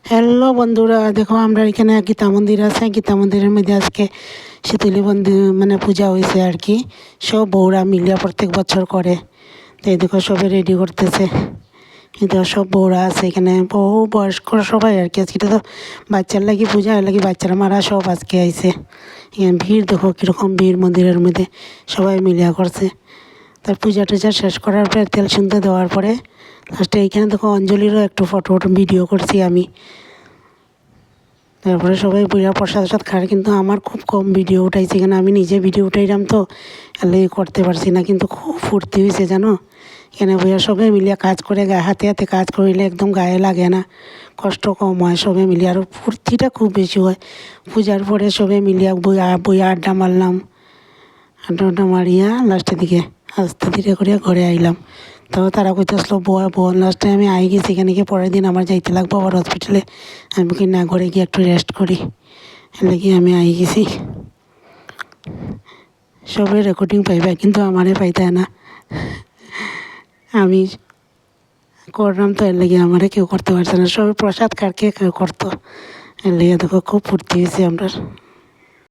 Hello বন্ধুরা, দেখো আমরা এখানে গীতা মন্দির আছে। গীতা মন্দিরের মধ্যে আজকে শীতলী মন্দির মানে পূজা হয়েছে আর কি। সব বউরা মিলিয়া প্রত্যেক বছর করে। তো এই দেখো সবাই রেডি করতেছে। কিন্তু সব বউরা আছে এখানে, বহু বয়স্ক সবাই আর কি। আজকে তো বাচ্চার লাগি পূজা, এর লাগি বাচ্চারা মারা সব আজকে আইছে। এখানে ভিড় দেখো কীরকম ভিড় মন্দিরের মধ্যে, সবাই মিলিয়া করছে। তার পূজা টুজা শেষ করার পরে তেল সুন্দর দেওয়ার পরে লাস্টে এইখানে দেখো অঞ্জলিরও একটু ফটো ভিডিও করছি আমি। তারপরে সবাই বইয়া প্রসাদ টসাদ খায়, কিন্তু আমার খুব কম ভিডিও উঠাইছে, এখানে আমি নিজে ভিডিও উঠাইলাম তো এলে করতে পারছি না। কিন্তু খুব ফুর্তি হয়েছে জানো, এখানে বইয়া সবাই মিলিয়া কাজ করে, গায়ে হাতে হাতে কাজ করিলে একদম গায়ে লাগে না, কষ্ট কম হয় সবাই মিলিয়ে, আর ফুর্তিটা খুব বেশি হয়। পূজার পরে সবাই মিলিয়া বইয়া আড্ডা মারলাম। আড্ডা মারিয়া লাস্টের দিকে আস্তে ধীরে করে ঘরে আইলাম। তো তারা কইতে আসলো বোন লাস্টে আমি আই গেছি। এখানে গিয়ে পরের দিন আমার যাইতে লাগবো আবার হসপিটালে। আমি কি না, ঘরে গিয়ে একটু রেস্ট করি, এলে গিয়ে আমি আই গেছি। সবাই রেকর্ডিং পাইবে, কিন্তু আমারে পাইতে না। আমি করলাম তো, এর লেগে আমারে কেউ করতে পারছে না। সবাই প্রসাদ কার কে কেউ করতো, এর লেগে দেখো খুব ফুর্তি হয়েছে আমরা।